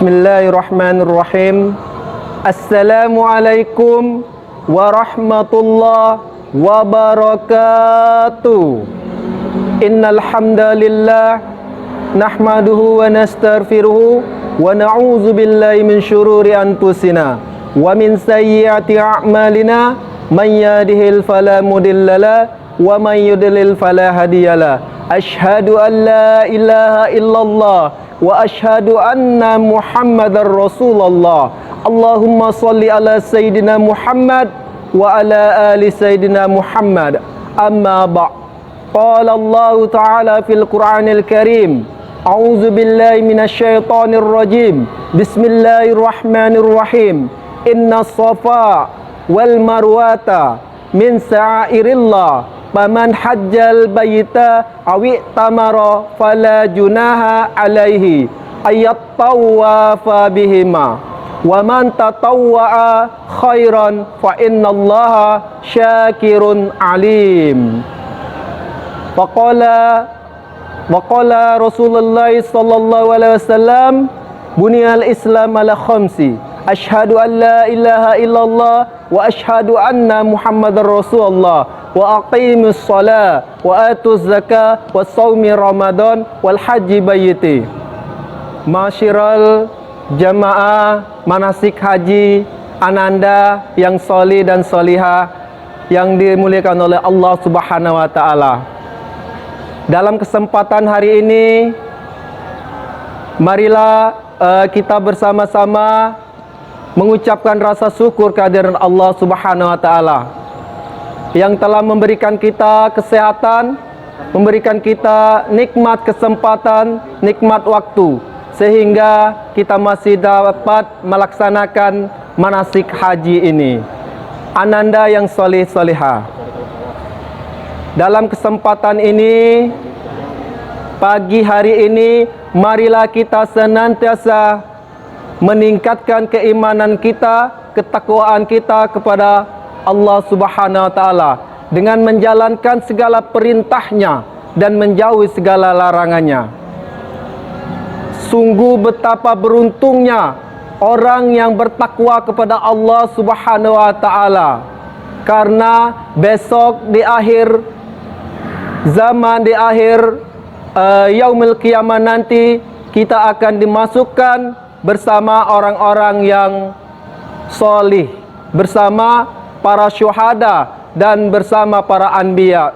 Bismillahirrahmanirrahim. Assalamualaikum warahmatullahi wabarakatuh. Innal hamdalillah nahmaduhu wa nastaghfiruhu wa na'udzu billahi min syururi anfusina wa min sayyiati a'malina. Man yahdihil fala mudhillalah wa man yudlil fala hadiyalah. Asyhadu an la ilaha illallah wa asyhadu anna Muhammadar Rasulullah. Allahumma salli ala Sayyidina Muhammad wa ala ali Sayyidina Muhammad. Amma ba'. Qala Allah Ta'ala fil Qur'anil Karim. A'udzu billahi minasy syaithanir rajim. Bismillahirrahmanirrahim. Inna safa wal marwata min sa'airillah. Faman hajjal baita awi tamara fala junaha alaihi ayat tawafa bihima wa man tatawwa'a khairan fa innallaha syakirun alim. Waqala Rasulullah sallallahu alaihi wasallam buniyal islam ala khamsi asyhadu an la ilaha illallah wa asyhadu anna Muhammadar Rasulullah wa aqimus shalah wa atuz zakah wa shaumi ramadan wal haji bayti. Masyiral jamaah manasik haji ananda yang solih dan solihah yang dimuliakan oleh Allah Subhanahu wa taala. Dalam kesempatan hari ini marilah kita bersama-sama mengucapkan rasa syukur kehadiran Allah Subhanahu wa taala yang telah memberikan kita kesehatan, memberikan kita nikmat kesempatan, nikmat waktu, sehingga kita masih dapat melaksanakan manasik haji ini. Ananda yang solih solihah. Dalam kesempatan ini, pagi hari ini, marilah kita senantiasa meningkatkan keimanan kita, ketakwaan kita kepada Allah Subhanahu wa taala dengan menjalankan segala perintahnya dan menjauhi segala larangannya. Sungguh betapa beruntungnya orang yang bertakwa kepada Allah Subhanahu wa taala, karena besok di akhir zaman, di akhir yaumul qiyamah nanti, kita akan dimasukkan bersama orang-orang yang solih, bersama para syuhada dan bersama para anbiya.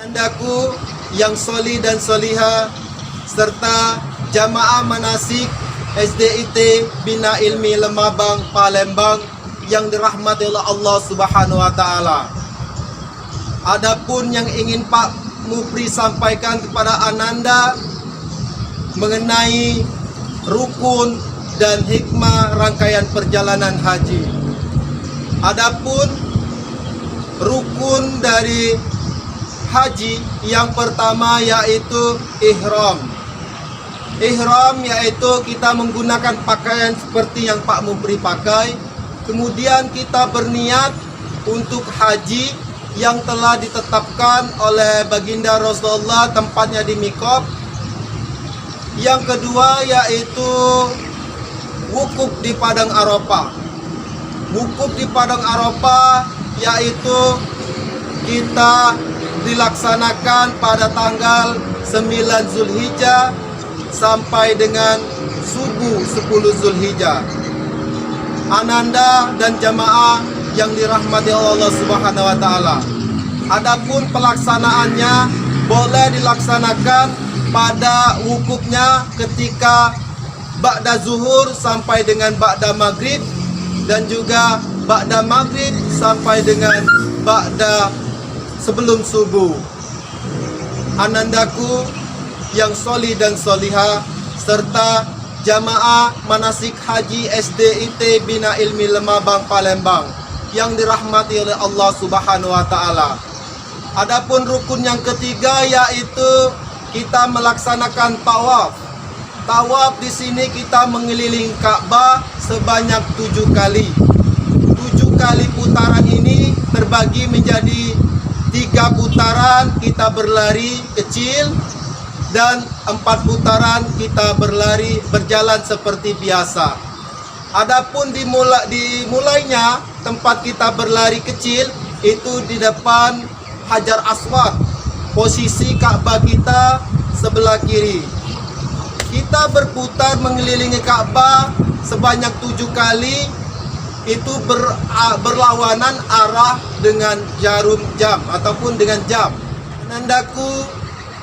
Andaku yang solih dan solihah serta jamaah manasik SDIT Bina Ilmi Lemabang Palembang yang dirahmati oleh Allah Subhanahu wa taala. Adapun yang ingin Pak Mupri sampaikan kepada Ananda mengenai rukun dan hikmah rangkaian perjalanan haji. Adapun rukun dari haji yang pertama yaitu ihram. Ihram yaitu kita menggunakan pakaian seperti yang Pak Mupri pakai. Kemudian kita berniat untuk haji yang telah ditetapkan oleh baginda Rasulullah, tempatnya di Miqat. Yang kedua yaitu wukuf di Padang Arafah. Wukuf di Padang Arafah yaitu kita dilaksanakan pada tanggal 9 Zulhijjah sampai dengan subuh 10 Zulhijjah. Ananda dan jamaah yang dirahmati Allah Subhanahu wa taala. Adapun pelaksanaannya boleh dilaksanakan pada wukufnya ketika ba'da zuhur sampai dengan ba'da maghrib, dan juga ba'da maghrib sampai dengan ba'da sebelum subuh. Anandaku yang solih dan solihah serta Jamaah Manasik Haji SDIT Bina Ilmi Lemabang Palembang yang dirahmati oleh Allah Subhanahu wa taala. Adapun rukun yang ketiga yaitu kita melaksanakan tawaf. Tawaf di sini kita mengelilingi Ka'bah sebanyak 7 kali. 7 kali putaran ini terbagi menjadi 3 putaran kita berlari kecil dan 4 putaran kita berjalan seperti biasa. Adapun dimulainya tempat kita berlari kecil itu di depan Hajar Aswad, posisi Ka'bah kita sebelah kiri. Kita berputar mengelilingi Ka'bah sebanyak 7 kali, itu berlawanan arah dengan jarum jam ataupun dengan jam. Anandaku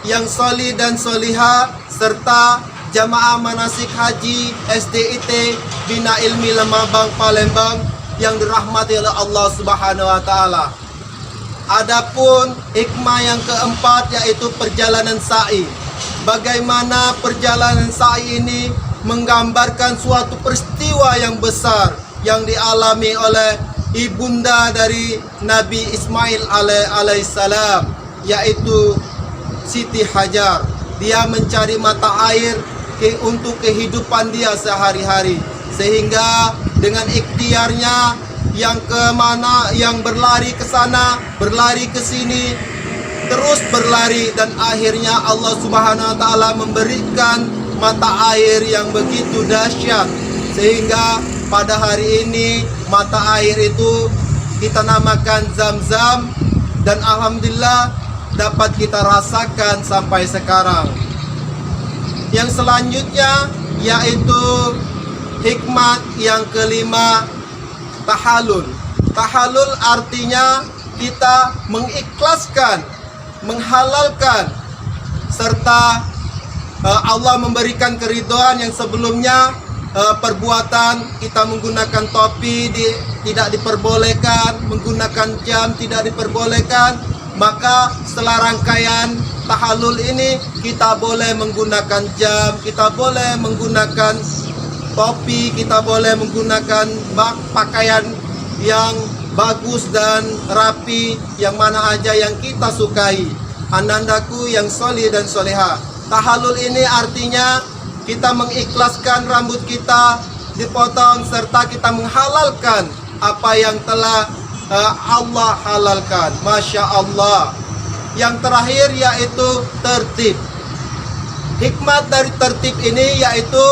yang solih dan soliha serta jamaah manasik haji SDIT Bina Ilmi Lemabang Palembang yang dirahmati oleh Allah Subhanahu wa taala. Adapun hikmah yang keempat yaitu perjalanan sa'i. Bagaimana perjalanan sa'i ini menggambarkan suatu peristiwa yang besar yang dialami oleh ibunda dari Nabi Ismail alaihissalam, yaitu Siti Hajar. Dia mencari mata air untuk kehidupan dia sehari-hari, sehingga dengan ikhtiarnya yang kemana, yang berlari ke sana, berlari ke sini, terus berlari, dan akhirnya Allah Subhanahu wa taala memberikan mata air yang begitu dahsyat, sehingga pada hari ini mata air itu kita namakan Zam-Zam, dan alhamdulillah dapat kita rasakan sampai sekarang. Yang selanjutnya yaitu hikmat yang kelima, tahallul. Tahallul artinya kita mengikhlaskan, menghalalkan, serta Allah memberikan keridhaan yang sebelumnya perbuatan kita menggunakan topi tidak diperbolehkan, menggunakan jam tidak diperbolehkan. Maka setelah rangkaian tahallul ini kita boleh menggunakan jam, kita boleh menggunakan topi, kita boleh menggunakan pakaian yang bagus dan rapi, yang mana aja yang kita sukai. Anandaku yang solih dan soleha, tahallul ini artinya kita mengikhlaskan rambut kita dipotong, serta kita menghalalkan apa yang telah Allah halalkan. Masya Allah. Yang terakhir yaitu tertib. Hikmat dari tertib ini yaitu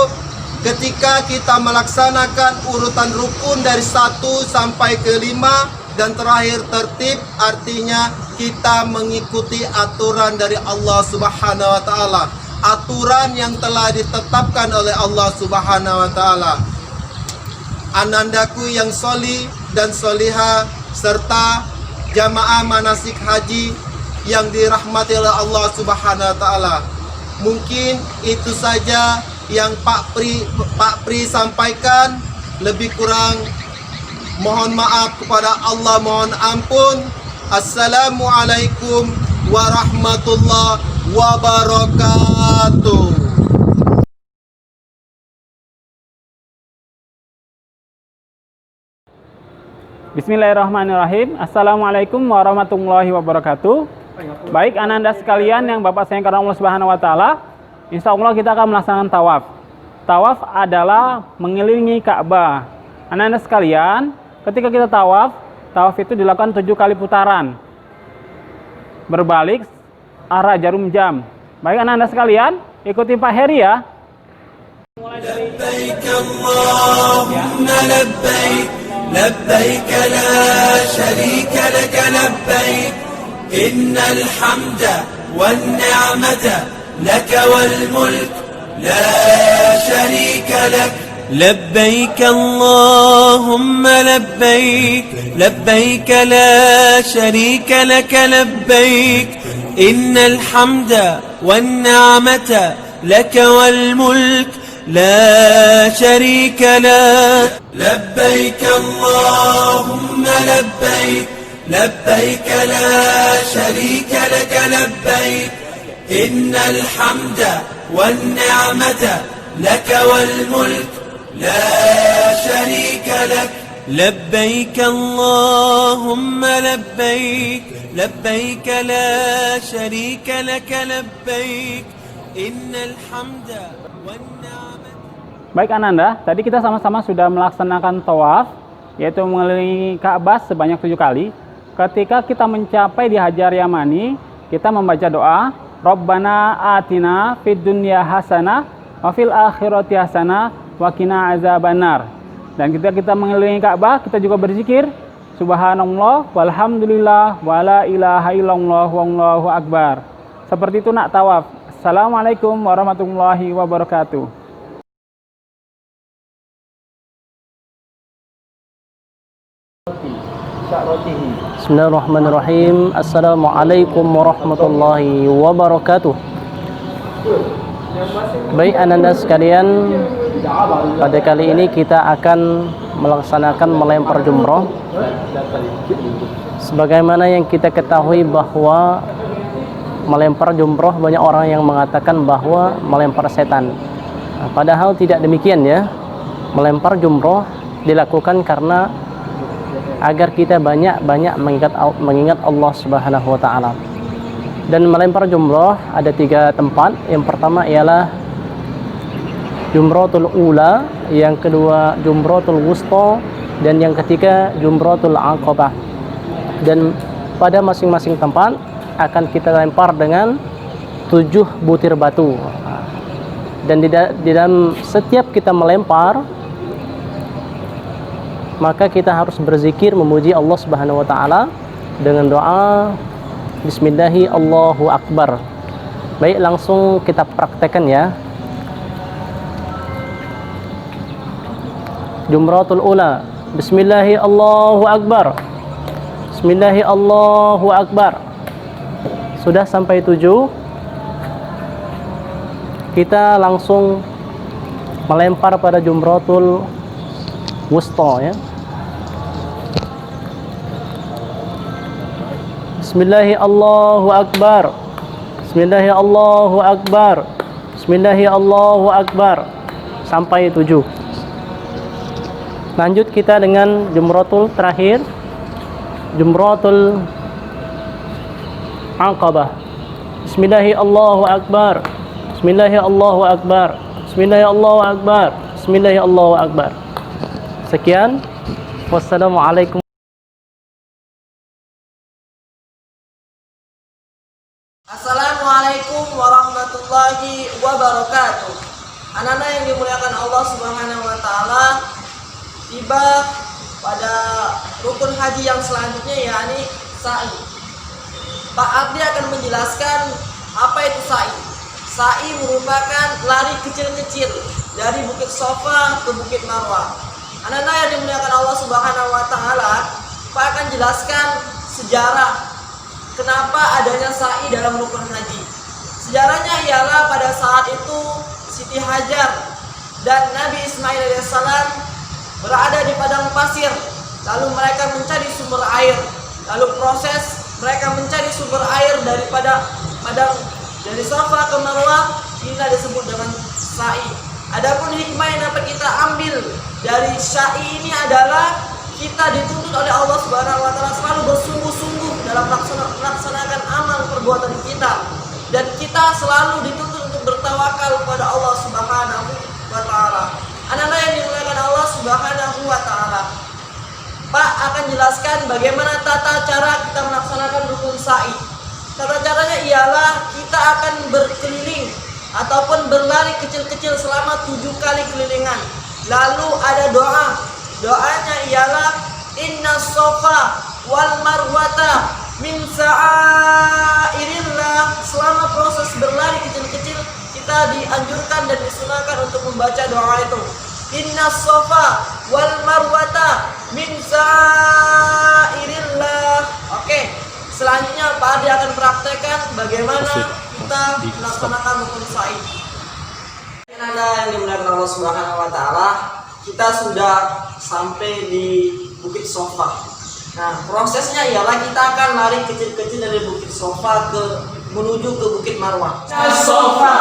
ketika kita melaksanakan urutan rukun dari 1 sampai ke 5, dan terakhir tertib artinya kita mengikuti aturan dari Allah Subhanahu wa taala, aturan yang telah ditetapkan oleh Allah Subhanahu wa taala. Anandaku yang soli dan soliha serta jamaah manasik haji yang dirahmati oleh Allah Subhanahu wa taala. Mungkin itu saja yang Pak Pri sampaikan. Lebih kurang mohon maaf kepada Allah, mohon ampun. Assalamualaikum warahmatullahi wabarakatuh. Bismillahirrahmanirrahim. Assalamualaikum warahmatullahi wabarakatuh. Baik ananda sekalian yang Bapak sayang karena Allah Subhanahu wa taala, insya Allah kita akan melaksanakan tawaf. Tawaf adalah mengelilingi Ka'bah. Ananda sekalian, ketika kita tawaf itu dilakukan 7 kali putaran, berbalik arah jarum jam. Baik ananda sekalian, ikuti Pak Heri ya. لبيك اللهم لبيك لبيك لا شريك لك لبيك إن الحمد والنعمة لك والملك لا شريك لك لبيك اللهم لبيك لبيك لا شريك لك لبيك إن الحمد والنعمة لك والملك لا شريك لك لبيك اللهم لبيك لبيك لا شريك لك لبيك إن الحمد والنعمة لك والملك لا شريك لك لبيك اللهم لبيك لبيك لا شريك لك لبيك إن الحمد والنعمة. Baik Ananda, tadi kita sama-sama sudah melaksanakan tawaf, yaitu mengelilingi Ka'bah sebanyak 7 kali. Ketika kita mencapai di Hajar Yamani, kita membaca doa, Rabbana atina fid dunya hasanah wa fil akhirati hasanah wa qina azabannar. Dan ketika kita mengelilingi Ka'bah, kita juga berzikir, Subhanallah walhamdulillah wala ilaha illallah wallahu akbar. Seperti itu nak tawaf. Assalamualaikum warahmatullahi wabarakatuh. Bismillahirrahmanirrahim. Assalamualaikum warahmatullahi wabarakatuh. Baik Ananda sekalian, pada kali ini kita akan melaksanakan melempar jumroh. Sebagaimana yang kita ketahui bahwa melempar jumroh banyak orang yang mengatakan bahwa melempar setan. Padahal tidak demikian ya. Melempar jumroh dilakukan karena agar kita banyak mengingat Allah Subhanahu wa taala. Dan melempar jumroh ada 3 tempat. Yang pertama ialah Jumratul Ula, yang kedua Jumratul Wusta, dan yang ketiga Jumratul Aqabah. Dan pada masing-masing tempat akan kita lempar dengan 7 butir batu. Dan di dalam setiap kita melempar, maka kita harus berzikir memuji Allah Subhanahu wa taala dengan doa Bismillahi Allahu Akbar. Baik, langsung kita praktekkan ya. Jumratul Ula, Bismillahi Allahu Akbar. Bismillahi Allahu Akbar. Sudah sampai 7, kita langsung melempar pada Jumratul Wusta ya. Bismillahi Allahu Akbar. Bismillahi Allahu Akbar. Bismillahi Allahu Akbar. Sampai 7. Lanjut kita dengan Jumratul terakhir, Jumratul Aqabah. Bismillahi Allahu Akbar. Bismillahi Allahu Akbar. Bismillahi Allahu Akbar. Bismillahi Allahu Akbar. Sekian. Wassalamualaikum. Assalamualaikum warahmatullahi wabarakatuh. Anak-anak yang dimuliakan Allah Subhanahu wa taala, tiba pada rukun haji yang selanjutnya, yakni sa'i. Pak Abdi akan menjelaskan apa itu sa'i. Sa'i merupakan lari kecil-kecil dari Bukit Sofa ke Bukit Marwah. Anak-anak yang dimuliakan Allah Subhanahu wa taala, Pak akan jelaskan sejarah kenapa adanya sa'i dalam rukun haji. Sejarahnya ialah pada saat itu Siti Hajar dan Nabi Ismail alaihissalam berada di padang pasir. Lalu mereka mencari sumber air. Lalu proses mereka mencari sumber air daripada padang dari Safa ke Marwah, ini disebut dengan sa'i. Adapun hikmah yang dapat kita ambil dari sa'i ini adalah kita dituntut oleh Allah Subhanahu wa taala selalu bersungguh-sungguh dalam melaksanakan amal perbuatan kita, dan kita selalu dituntut untuk bertawakal kepada Allah Subhanahu wa taala. Anak-anak yang dimuliakan Allah Subhanahu wa taala, Pak akan jelaskan bagaimana tata cara kita melaksanakan rukun sa'i. Tata caranya ialah kita akan berkeliling ataupun berlari kecil-kecil selama 7 kali kelilingan. Lalu ada doa. Doanya ialah Inna Sofa wal Marwata min sa'airillah. Selama proses berlari kecil-kecil, kita dianjurkan dan disunahkan untuk membaca doa itu. Inna Sofa wal Marwata min sa'airillah. Oke, selanjutnya Pak Adi akan praktekkan bagaimana kita melaksanakan rukun sa'i. Anda yang dimuliakan Allah Subhanahu wa taala, kita sudah sampai di Bukit Sofa. Nah, prosesnya ialah kita akan lari kecil-kecil dari Bukit Sofa ke menuju ke Bukit Marwah. As-Safa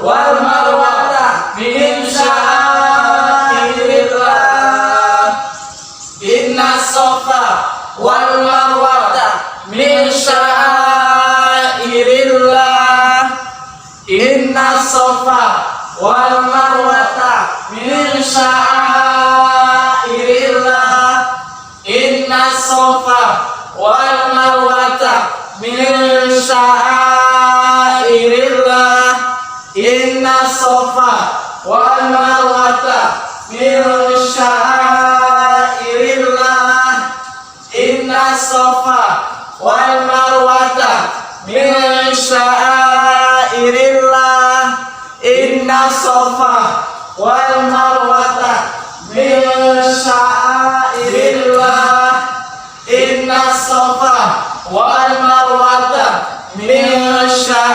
wal Marwah min sya'airillah. Inna Safa wal Marwah min sya'airillah. Inna Safa wal Marwah min sya'airillah. Inna Safa wal Marwah min sya'airillah. Inna Safa wal Marwah min sya'airillah. Inna Safa wal Marwah min sya'airillah. Inna Safa wal Marwah min sya'airillah. Inna Safa wal Marwah min sya'airillah.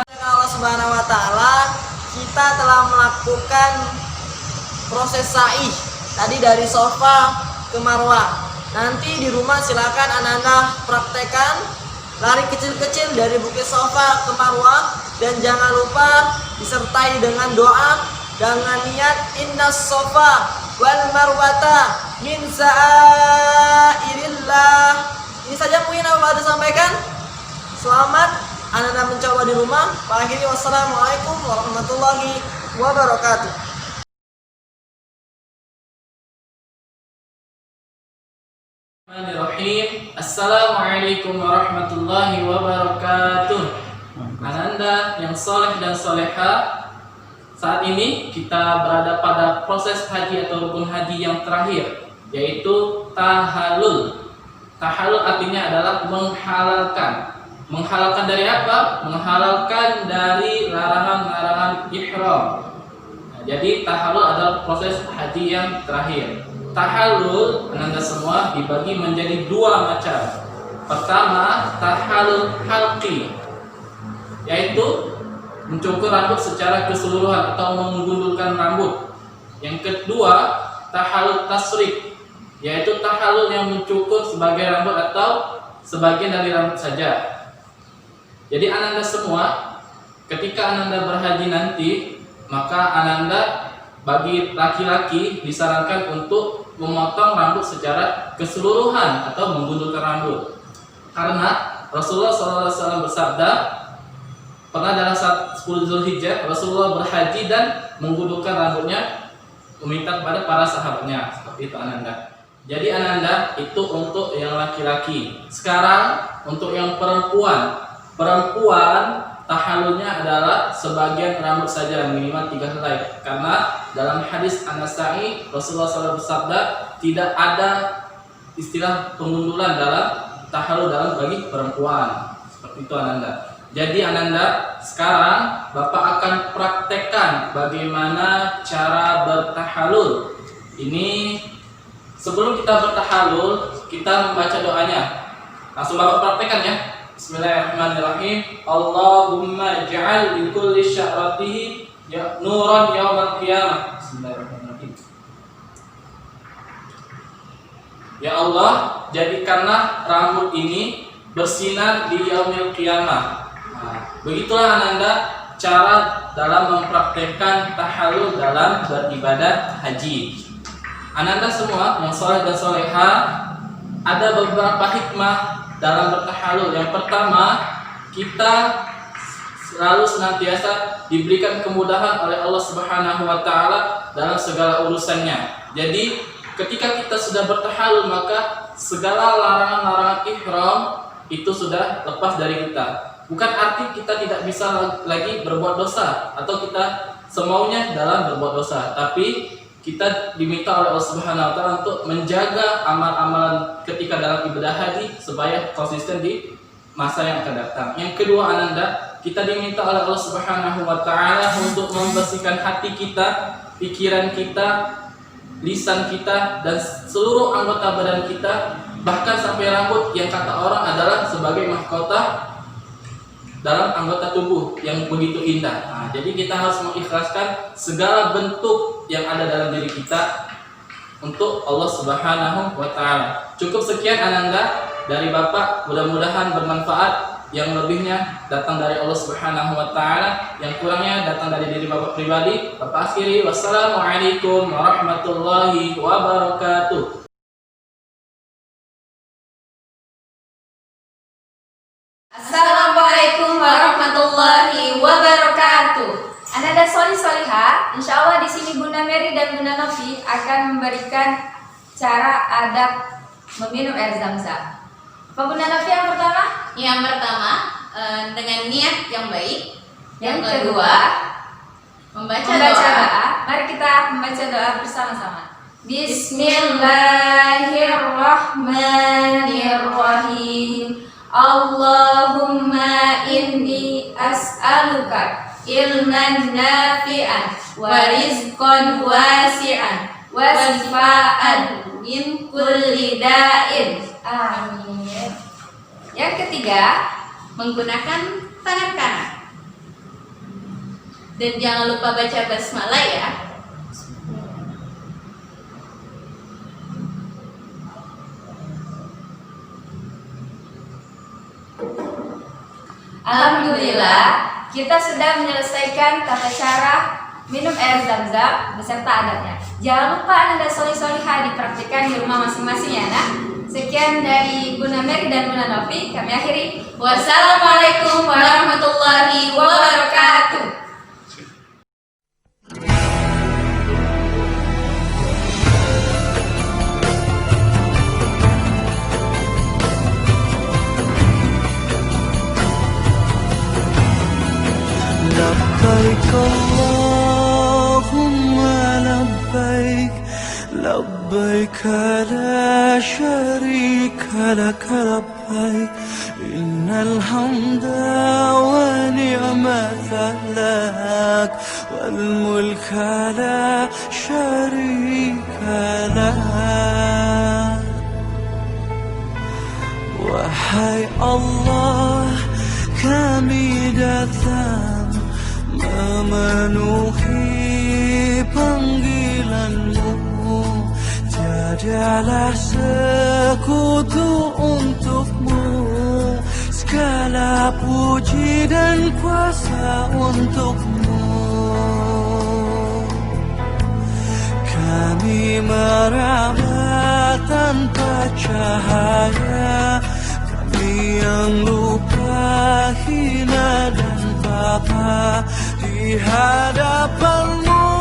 Allah Subhanahu wa taala, kita telah melakukan proses sa'i tadi dari Safa ke Marwah. Nanti di rumah silakan Ananda praktekkan lari kecil-kecil dari Bukit Safa ke Marwah, dan jangan lupa disertai dengan doa dengan niat inna Safa wal Marwata min sya'airillah. Ini saja mungkin apa ada sampaikan. Selamat Ananda mencoba di rumah. Pak akhiri, wassalamualaikum warahmatullahi wabarakatuh. Bismillahirrahmanirrahim. Assalamualaikum warahmatullahi wabarakatuh. Ananda yang soleh dan soleha, saat ini kita berada pada proses haji atau rukun haji yang terakhir, yaitu tahalul. Tahalul artinya adalah menghalalkan. Menghalalkan dari apa? Menghalalkan dari larangan-larangan ihram. Nah, jadi tahalul adalah proses haji yang terakhir. Tahallul Ananda semua dibagi menjadi dua macam. Pertama, tahallul halqi, yaitu mencukur rambut secara keseluruhan atau menggundulkan rambut. Yang kedua, tahallul tasrik, yaitu tahallul yang mencukur sebagai rambut atau sebagian dari rambut saja. Jadi Ananda semua, ketika Ananda berhaji nanti, maka Ananda bagi laki-laki disarankan untuk memotong rambut secara keseluruhan atau menggundulkan rambut. Karena Rasulullah SAW bersabda, pernah dalam saat 10 Zulhijjah Rasulullah berhaji dan menggundulkan rambutnya, meminta kepada para sahabatnya. Seperti itu Ananda. Jadi Ananda itu untuk yang laki-laki. Sekarang untuk yang perempuan. Perempuan tahallulnya adalah sebagian rambut saja, minimal 3 helai. Karena dalam hadis An-Nasa'i Rasulullah SAW bersabda, tidak ada istilah pengundulan dalam tahallul dalam bagi perempuan. Seperti itu Ananda. Jadi Ananda, sekarang Bapak akan praktekkan bagaimana cara bertahallul. Ini sebelum kita bertahallul, kita membaca doanya. Langsung Bapak praktekkan ya. Bismillahirrahmanirrahim. Allahumma ja'al li kulli sya'ratihi nuran yaumal qiyamah. Bismillahirrahmanirrahim. Ya Allah, jadikanlah rambut ini bersinar di yaumil qiyamah. Nah, begitulah Ananda cara dalam mempraktekkan tahallul dalam beribadah haji. Ananda semua yang soleh dan soleha, ada beberapa hikmah dalam bertahallul. Yang pertama, kita selalu senantiasa diberikan kemudahan oleh Allah Subhanahu wa taala dalam segala urusannya. Jadi, ketika kita sudah bertahallul, maka segala larangan-larangan ihram itu sudah lepas dari kita. Bukan arti kita tidak bisa lagi berbuat dosa atau kita semaunya dalam berbuat dosa, tapi kita diminta oleh Allah Subhanahu wa taala untuk menjaga amal-amalan ketika dalam ibadah haji supaya konsisten di masa yang akan datang. Yang kedua Ananda, kita diminta oleh Allah Subhanahu wa taala untuk membersihkan hati kita, pikiran kita, lisan kita, dan seluruh anggota badan kita, bahkan sampai rambut yang kata orang adalah sebagai mahkota dalam anggota tubuh yang begitu indah. Nah, jadi kita harus mengikhlaskan segala bentuk yang ada dalam diri kita untuk Allah Subhanahu wa taala. Cukup sekian Ananda. dari Bapak mudah-mudahan bermanfaat. Yang lebihnya datang dari Allah Subhanahu wa taala, yang kurangnya datang dari diri Bapak pribadi. Bapak akhiri, wassalamualaikum warahmatullahi wabarakatuh. Assalamualaikum warahmatullahi wabarakatuh. Ananda solih-solihah, insya Allah di sini Bunda Mary dan Bunda Novi akan memberikan cara adab meminum air zam-zam. Apa Bunda Novi yang pertama? Yang pertama dengan niat yang baik. Yang kedua membaca doa. Mari kita membaca doa bersama-sama. Bismillahirrahmanirrahim. Allahumma inni as'aluka ilman nafi'an wa rizqan wasi'an wa shifaan min kulli da'in. Amin. Yang ketiga, menggunakan tangan kanan. Dan jangan lupa baca basmalah ya. Alhamdulillah, kita sudah menyelesaikan tata cara minum air zam-zam beserta adabnya. Jangan lupa Anda solih-solihah dipraktikkan di rumah masing-masing ya nak. Sekian dari Bunda Mary dan Bunda Novi, kami akhiri. Wassalamualaikum warahmatullahi wabarakatuh. لبيك اللهم لبيك لبيك لا شريك لك لبيك إن الحمد ونعمة لك والملك لا شريك لك. Wahai Allah, kami datang memenuhi panggilanmu. Tiadalah sekutu untukmu, segala puji dan kuasa untukmu. Kami meraba tanpa cahaya, kami yang lupa, hina dan papa di hadapanmu.